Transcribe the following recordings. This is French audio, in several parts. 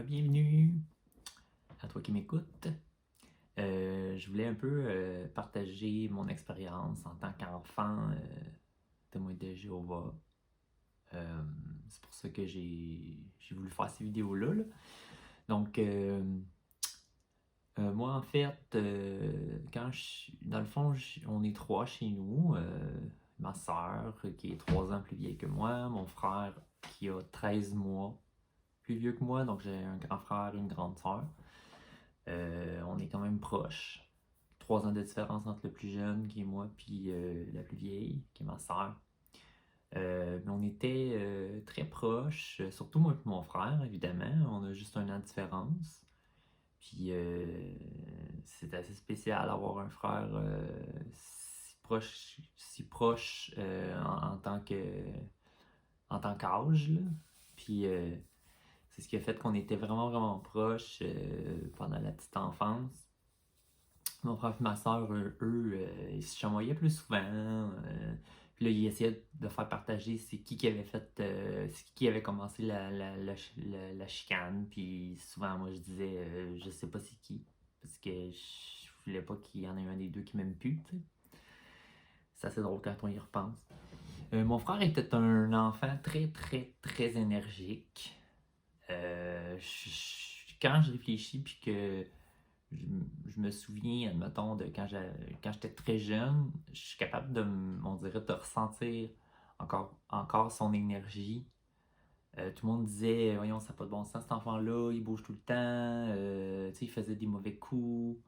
bienvenue à toi qui m'écoutes. Je voulais un peu partager mon expérience en tant qu'enfant témoin de Jéhovah. C'est pour ça que j'ai voulu faire ces vidéos-là. Là. Donc, moi, en fait, dans le fond, on est trois chez nous. Ma soeur, qui est 3 ans plus vieille que moi, mon frère, qui a 13 mois plus vieux que moi, donc j'ai un grand frère et une grande soeur. On est quand même proches. 3 ans de différence entre le plus jeune, qui est moi, puis la plus vieille, qui est ma soeur. Mais on était très proches, surtout moi et mon frère, évidemment. On a juste 1 an de différence. Puis c'est assez spécial d'avoir un frère si proche en tant qu'âge. Là. Puis c'est ce qui a fait qu'on était vraiment, vraiment proches pendant la petite enfance. Mon frère et ma soeur, ils se chamaillaient plus souvent. Puis là, ils essayaient de faire partager c'est qui avait fait, c'est qui avait commencé la chicane. Puis souvent, moi, je disais, je sais pas c'est qui. Parce que je voulais pas qu'il y en ait un des deux qui m'aime plus, tu sais. C'est assez drôle quand on y repense. Mon frère était un enfant très, très, très énergique. Quand je réfléchis, puis que je me souviens, admettons, de quand j'étais très jeune, je suis capable on dirait, de ressentir encore son énergie. Tout le monde disait, voyons, ça n'a pas de bon sens, cet enfant-là, il bouge tout le temps, il faisait des mauvais coups.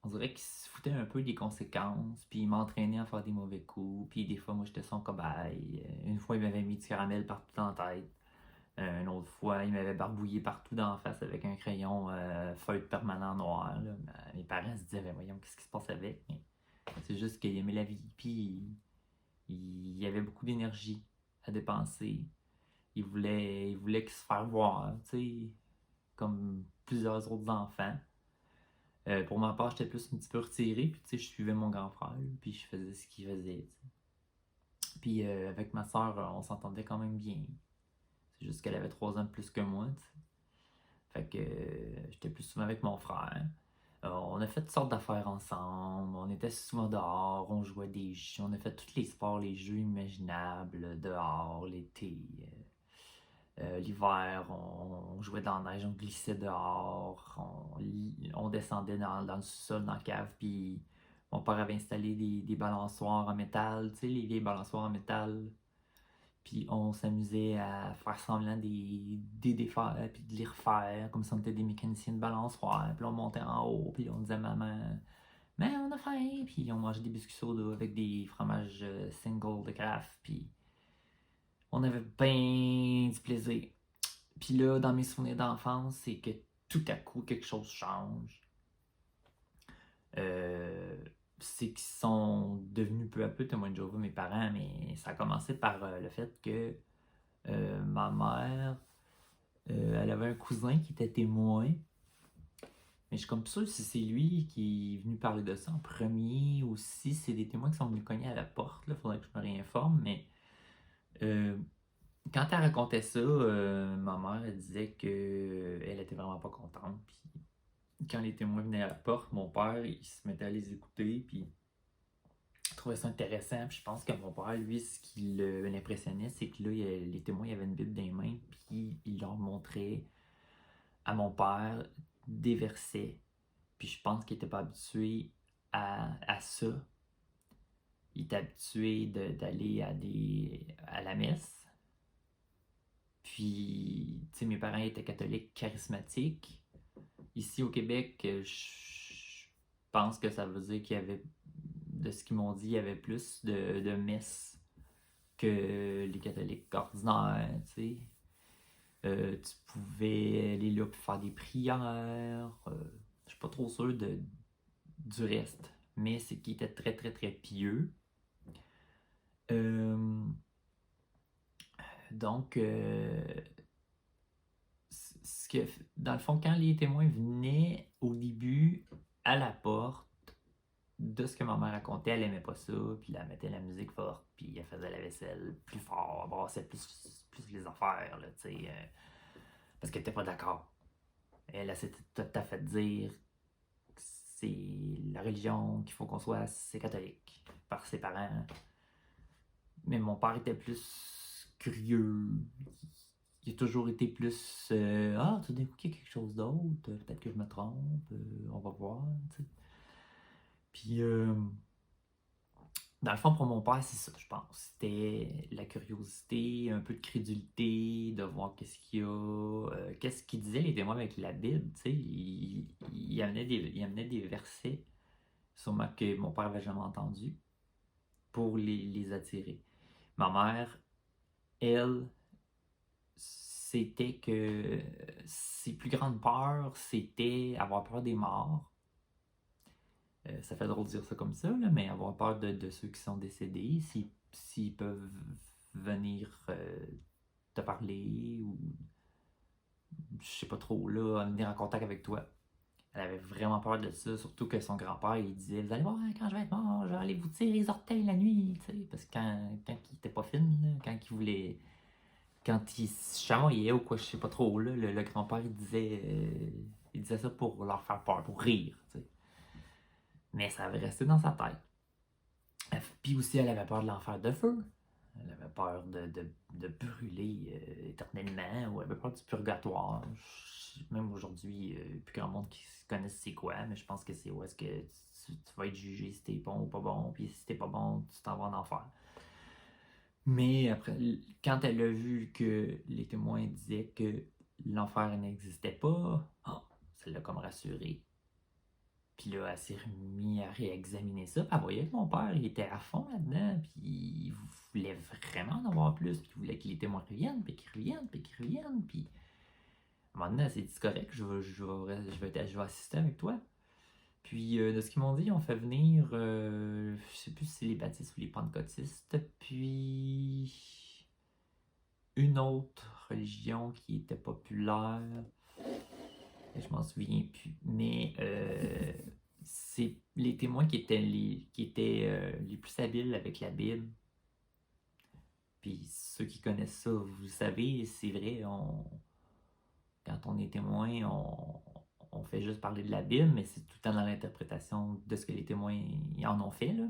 On dirait qu'il se foutait un peu des conséquences, puis il m'entraînait à faire des mauvais coups, puis des fois, moi, j'étais son cobaye. Une fois, il m'avait mis du caramel partout dans la tête. Une autre fois, il m'avait barbouillé partout d'en face avec un crayon feutre permanent noir. Là. Mes parents se disaient, ben voyons, qu'est-ce qui se passe avec? Mais c'est juste qu'il aimait la vie, puis il avait beaucoup d'énergie à dépenser. Il voulait se faire voir, tu sais, comme plusieurs autres enfants. Pour ma part, j'étais plus un petit peu retiré, puis tu sais, je suivais mon grand frère, puis je faisais ce qu'il faisait. T'sais. Puis avec ma soeur, on s'entendait quand même bien. C'est juste qu'elle avait 3 ans de plus que moi, tu sais. Fait que j'étais plus souvent avec mon frère. On a fait toutes sortes d'affaires ensemble. On était souvent dehors. On jouait des jeux. On a fait tous les sports, les jeux imaginables dehors, l'été. L'hiver, on jouait dans la neige, on glissait dehors. On descendait dans le sous-sol, dans la cave. Puis mon père avait installé des balançoires en métal. Tu sais, les vieilles balançoires en métal. Puis on s'amusait à faire semblant des défaire, puis de les refaire, comme si on était des mécaniciens de balançoire. Puis on montait en haut, puis on disait à maman, mais on a faim. Puis on mangeait des biscuits soda avec des fromages single de Kraft. Puis on avait bien du plaisir. Puis là, dans mes souvenirs d'enfance, c'est que tout à coup, quelque chose change. C'est qu'ils sont devenus peu à peu témoins de Jéhovah, mes parents, mais ça a commencé par le fait que ma mère, elle avait un cousin qui était témoin. Mais je suis comme sûr si c'est lui qui est venu parler de ça en premier ou si c'est des témoins qui sont venus cogner à la porte. Il faudrait que je me réinforme. Mais quand elle racontait ça, ma mère elle disait qu'elle était vraiment pas contente. Puis quand les témoins venaient à la porte, mon père il se mettait à les écouter. Puis je trouvais ça intéressant. Puis je pense que mon père, lui, ce qui l'impressionnait, c'est que là, les témoins avaient une Bible dans les mains. Puis il leur montrait à mon père des versets. Puis je pense qu'il n'était pas habitué à ça. Il était habitué d'aller à la messe. Puis, tu sais, mes parents étaient catholiques charismatiques. Ici au Québec, je pense que ça veut dire qu'il y avait, de ce qu'ils m'ont dit, il y avait plus de messes que les catholiques ordinaires, tu sais. Tu pouvais aller là pour faire des prières. Je suis pas trop sûr du reste, mais c'est qu'il était très très très pieux. Donc, dans le fond, quand les témoins venaient au début à la porte, de ce que ma mère racontait, elle aimait pas ça, puis elle mettait la musique forte, puis elle faisait la vaisselle plus fort, brassait plus les affaires, là, tu sais, parce qu'elle était pas d'accord. Elle s'est tout à fait dire que c'est la religion qu'il faut qu'on soit, c'est catholique par ses parents. Mais mon père était plus curieux. Il a toujours été plus ah, tout d'un coup, il y a quelque chose d'autre. Peut-être que je me trompe. On va voir. T'sais. Puis, dans le fond, pour mon père, c'est ça, je pense. C'était la curiosité, un peu de crédulité, de voir qu'est-ce qu'il y a, qu'est-ce qu'il disait les témoins avec la Bible. Tu sais, il amenait des versets, sûrement que mon père n'avait jamais entendu, pour les attirer. Ma mère, elle, c'était que ses plus grandes peurs, c'était avoir peur des morts. Ça fait drôle de dire ça comme ça, là, mais avoir peur de ceux qui sont décédés, s'ils peuvent venir te parler ou je sais pas trop, là, venir en contact avec toi. Elle avait vraiment peur de ça, surtout que son grand-père, il disait, vous allez voir, quand je vais être mort, je vais aller vous tirer les orteils la nuit, tu sais, parce que quand il était pas fin, là, quand il voulait, quand il se chamaillait ou quoi, je sais pas trop, là, le grand-père, il disait ça pour leur faire peur, pour rire, tu sais. Mais ça avait resté dans sa tête. Puis aussi, elle avait peur de l'enfer de feu. Elle avait peur de brûler éternellement, ou elle avait peur du purgatoire. Même aujourd'hui, plus grand monde qui connaisse c'est quoi, mais je pense que c'est où est-ce que tu vas être jugé si t'es bon ou pas bon, puis si t'es pas bon, tu t'en vas en enfer. Mais après, quand elle a vu que les témoins disaient que l'enfer n'existait pas, oh, ça l'a comme rassurée. Puis là, elle s'est remise à réexaminer ça. Puis elle voyait que mon père, il était à fond là-dedans. Puis il voulait vraiment en avoir plus. Puis il voulait que les témoins reviennent, puis qu'ils reviennent, puis qu'ils reviennent. Puis à un moment donné, elle s'est dit, c'est correct, je vais assister avec toi. Puis de ce qu'ils m'ont dit, on fait venir, je sais plus si c'est les baptistes ou les pentecôtistes. Puis une autre religion qui était populaire. Je m'en souviens plus. Mais c'est les témoins qui étaient les plus habiles avec la Bible. Puis ceux qui connaissent ça, vous savez, c'est vrai, quand on est témoin, on fait juste parler de la Bible, mais c'est tout le temps dans l'interprétation de ce que les témoins en ont fait. Là.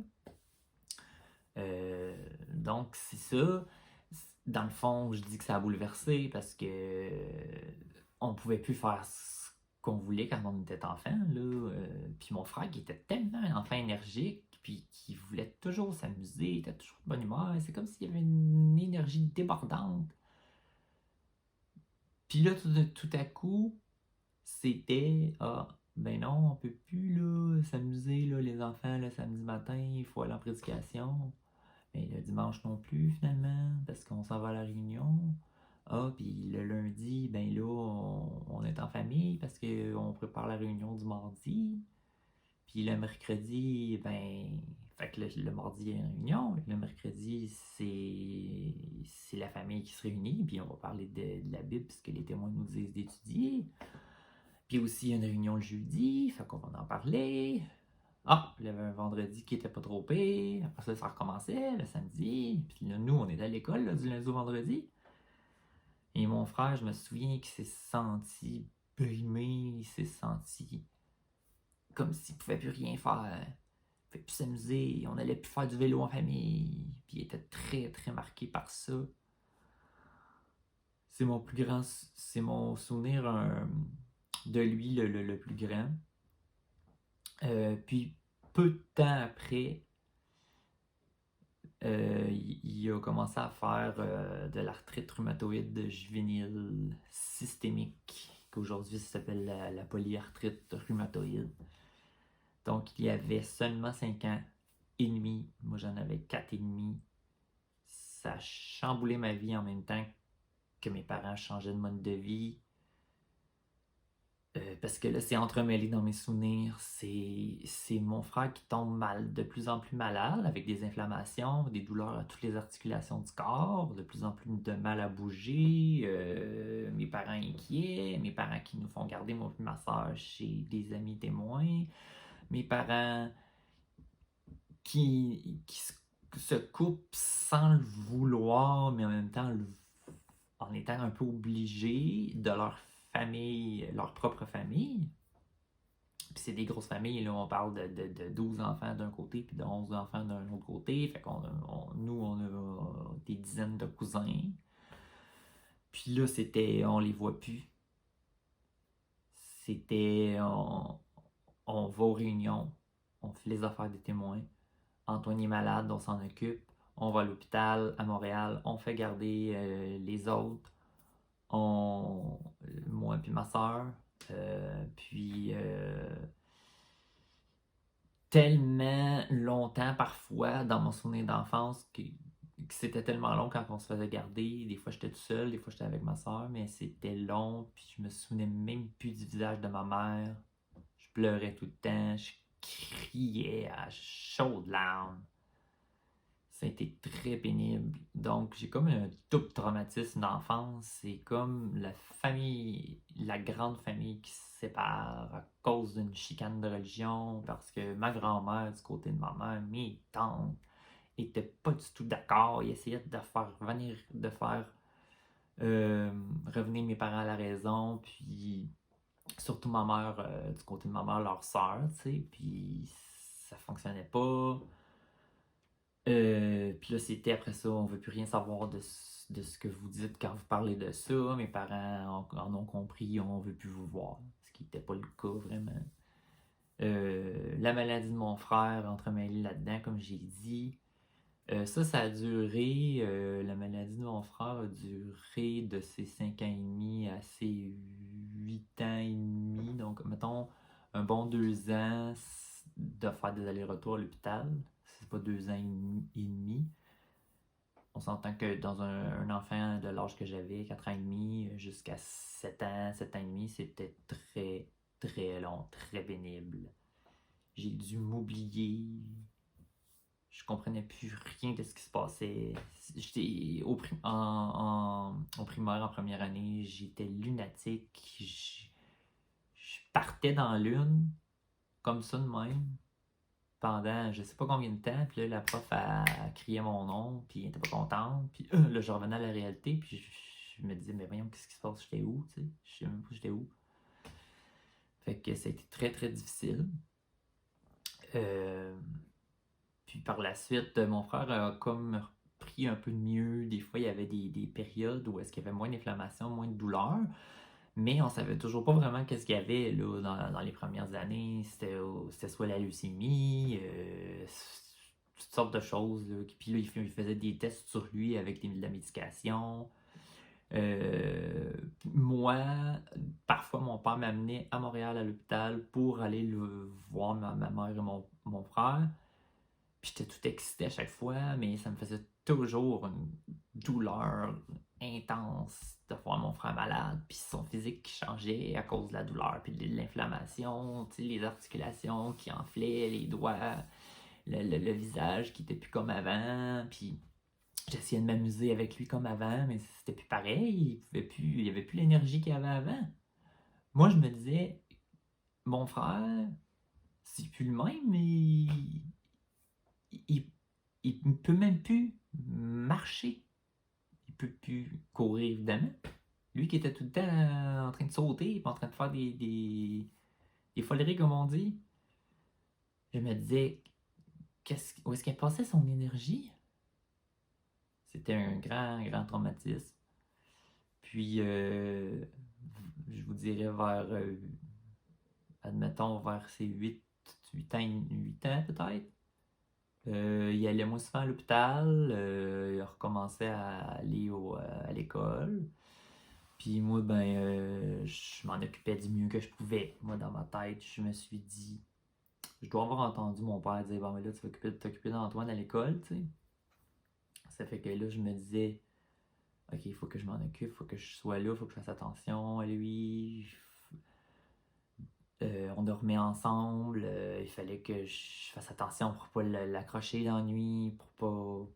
Donc c'est ça. Dans le fond, je dis que ça a bouleversé parce que on pouvait plus faire ce qu'on voulait quand on était enfant. Là. Puis mon frère qui était tellement un enfant énergique, puis qui voulait toujours s'amuser, il était toujours de bonne humeur. C'est comme s'il y avait une énergie débordante. Puis là, tout à coup, c'était ah, ben non, on peut plus là, s'amuser, là, les enfants, le samedi matin, il faut aller en prédication. Mais le dimanche non plus, finalement, parce qu'on s'en va à la réunion. Ah, puis le lundi, ben là, on est en famille parce qu'on prépare la réunion du mardi. Puis le mercredi, ben, fait que le mardi, il y a une réunion. Le mercredi, c'est la famille qui se réunit. Puis on va parler de la Bible, puisque les témoins nous disent d'étudier. Puis aussi, il y a une réunion le jeudi, fait qu'on va en parler. Ah, il y avait un vendredi qui était pas trop pire. Après ça, ça recommençait le samedi. Puis là, nous, on est à l'école là, du lundi au vendredi. Et mon frère, je me souviens qu'il s'est senti brimé, il s'est senti comme s'il pouvait plus rien faire. Il pouvait plus s'amuser, on allait plus faire du vélo en famille. Puis il était très, très marqué par ça. C'est mon plus grand, c'est mon souvenir de lui le plus grand. Puis peu de temps après, il a commencé à faire de l'arthrite rhumatoïde juvénile systémique, qu'aujourd'hui ça s'appelle la polyarthrite rhumatoïde. Donc il y avait seulement 5 ans et demi, moi j'en avais 4 et demi. Ça a chamboulé ma vie en même temps que mes parents changeaient de mode de vie. Parce que là, c'est entremêlé dans mes souvenirs. C'est mon frère qui tombe mal, de plus en plus malade, avec des inflammations, des douleurs à toutes les articulations du corps, de plus en plus de mal à bouger, mes parents inquiets, mes parents qui nous font garder moi et ma soeur chez des amis témoins, mes parents qui se coupent sans le vouloir, mais en même temps en étant un peu obligés de leur famille, leur propre famille. Puis c'est des grosses familles, là, on parle de 12 enfants d'un côté, puis de 11 enfants d'un autre côté. Fait qu'on nous, on a des dizaines de cousins. Puis là, on les voit plus. On va aux réunions, on fait les affaires des témoins. Antoine est malade, on s'en occupe. On va à l'hôpital à Montréal, on fait garder les autres. Moi puis ma soeur. Puis tellement longtemps parfois dans mon souvenir d'enfance que c'était tellement long quand on se faisait garder. Des fois j'étais tout seul, des fois j'étais avec ma soeur, mais c'était long. Puis je me souvenais même plus du visage de ma mère. Je pleurais tout le temps, je criais à chaudes larmes. Ça a été très pénible. Donc, j'ai comme un double traumatisme d'enfance. C'est comme la famille, la grande famille qui se sépare à cause d'une chicane de religion, parce que ma grand-mère, du côté de ma mère, mes tantes, étaient pas du tout d'accord. Ils essayaient de faire revenir mes parents à la raison, puis surtout ma mère, du côté de ma mère, leur soeur, tu sais, puis ça fonctionnait pas. Puis là, c'était après ça, on veut plus rien savoir de ce que vous dites quand vous parlez de ça. Mes parents en ont compris, on veut plus vous voir. Ce qui n'était pas le cas vraiment. La maladie de mon frère entremêlée là-dedans, comme j'ai dit. Ça a duré, la maladie de mon frère a duré de ses 5 ans et demi à ses 8 ans et demi. Donc, mettons, un bon 2 ans de faire des allers-retours à l'hôpital. C'est pas 2 ans et demi. On s'entend que dans un enfant de l'âge que j'avais, 4 ans et demi, jusqu'à 7 ans et demi, c'était très, très long, très pénible. J'ai dû m'oublier. Je comprenais plus rien de ce qui se passait. J'étais au primaire, en première année, j'étais lunatique. Je partais dans l'une, comme ça de même, pendant je sais pas combien de temps. Puis là, la prof a crié mon nom, puis elle était pas contente. Puis là, je revenais à la réalité, puis je me disais, mais voyons, qu'est-ce qui se passe? J'étais où, tu sais? Je sais même pas j'étais où. Fait que ça a été très, très difficile. Puis par la suite, mon frère a comme repris un peu de mieux. Des fois, il y avait des périodes où est-ce qu'il y avait moins d'inflammation, moins de douleur. Mais on savait toujours pas vraiment qu'est-ce qu'il y avait là, dans les premières années. C'était soit la leucémie, toutes sortes de choses. Là. Puis là, il faisait des tests sur lui avec de la médication. Moi, parfois, mon père m'amenait à Montréal à l'hôpital pour aller voir ma mère et mon frère. Puis j'étais tout excité à chaque fois, mais ça me faisait toujours une douleur intense de voir mon frère malade, puis son physique qui changeait à cause de la douleur, puis de l'inflammation, les articulations qui enflaient, les doigts, le visage qui était plus comme avant, puis j'essayais de m'amuser avec lui comme avant, mais c'était plus pareil, il y avait plus l'énergie qu'il y avait avant. Moi, je me disais, mon frère, c'est plus le même, mais il, il ne peut même plus marcher. Il peut plus courir, évidemment. Lui qui était tout le temps en train de sauter, en train de faire des foleries, comme on dit. Je me disais, où est-ce qu'elle passait son énergie? C'était un grand, grand traumatisme. Puis, je vous dirais admettons, vers ses 8 ans peut-être. Il allait moins souvent à l'hôpital, il recommençait à aller à l'école. Puis moi, je m'en occupais du mieux que je pouvais. Moi, dans ma tête, je me suis dit, je dois avoir entendu mon père dire, bon, mais là, tu vas t'occuper d'Antoine à l'école, tu sais. Ça fait que là, je me disais, ok, il faut que je m'en occupe, il faut que je sois là, il faut que je fasse attention à lui. On dormait ensemble, il fallait que je fasse attention pour pas l'accrocher dans la nuit, pour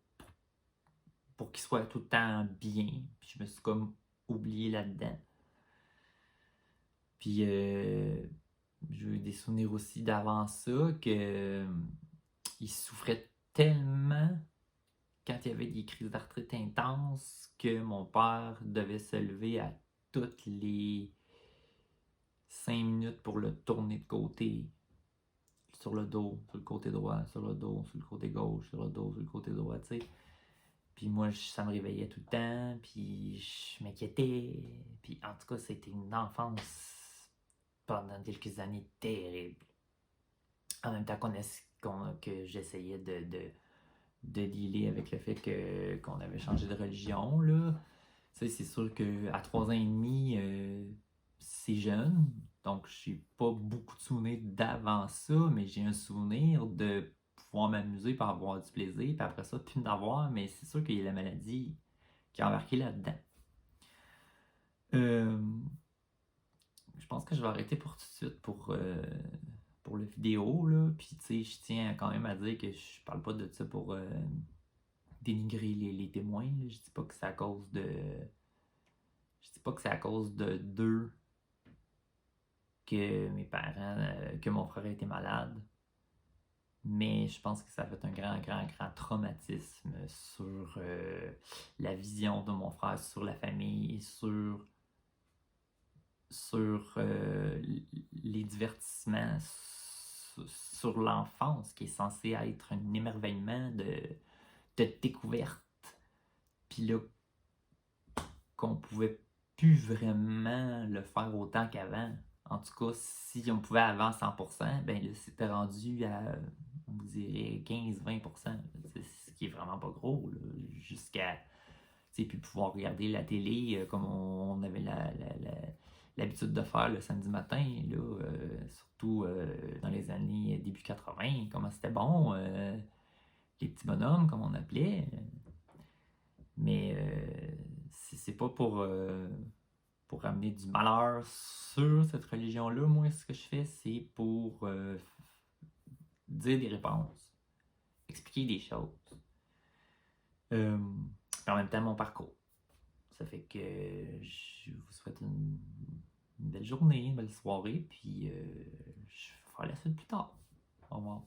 qu'il soit tout le temps bien. Puis je me suis comme oublié là-dedans. Puis j'ai eu des souvenirs aussi d'avant ça que il souffrait tellement quand il y avait des crises d'arthrite intenses que mon père devait se lever à toutes les 5 minutes pour le tourner de côté, sur le dos, sur le côté droit, sur le dos, sur le côté gauche, sur le dos, sur le côté droit, tu sais. Puis moi, ça me réveillait tout le temps, puis je m'inquiétais. Puis en tout cas, c'était une enfance pendant quelques années terrible. En même temps que j'essayais de dealer avec le fait qu'on avait changé de religion, là. Tu sais, c'est sûr qu'à 3 ans et demi, c'est jeune. Donc, j'ai pas beaucoup de souvenirs d'avant ça, mais j'ai un souvenir de pouvoir m'amuser pour avoir du plaisir. Puis après ça, plus d'avoir, mais c'est sûr qu'il y a la maladie qui a embarqué là-dedans. Euh, je pense que je vais arrêter pour tout de suite pour le vidéo, là. Puis, tu sais, je tiens quand même à dire que je parle pas de ça pour dénigrer les témoins, là. Je dis pas que c'est à cause de... Je dis pas que c'est à cause de d'eux que mes parents, que mon frère a été malade. Mais je pense que ça a fait un grand traumatisme sur la vision de mon frère, sur la famille et sur les divertissements, sur l'enfance qui est censé être un émerveillement de découverte. Puis là, qu'on pouvait plus vraiment le faire autant qu'avant. En tout cas, si on pouvait avant 100%, ben là, c'était rendu à, on vous dirait, 15-20%. Ce qui est vraiment pas gros, là, jusqu'à, tu sais, puis pouvoir regarder la télé comme on avait l'habitude de faire le samedi matin, là, surtout dans les années début 80, comment c'était bon, les petits bonhommes, comme on appelait. Mais c'est pas pour amener du malheur sur cette religion-là. Moi, ce que je fais, c'est pour dire des réponses, expliquer des choses. En même temps, mon parcours. Ça fait que je vous souhaite une belle journée, une belle soirée, puis je ferai la suite plus tard. Au revoir.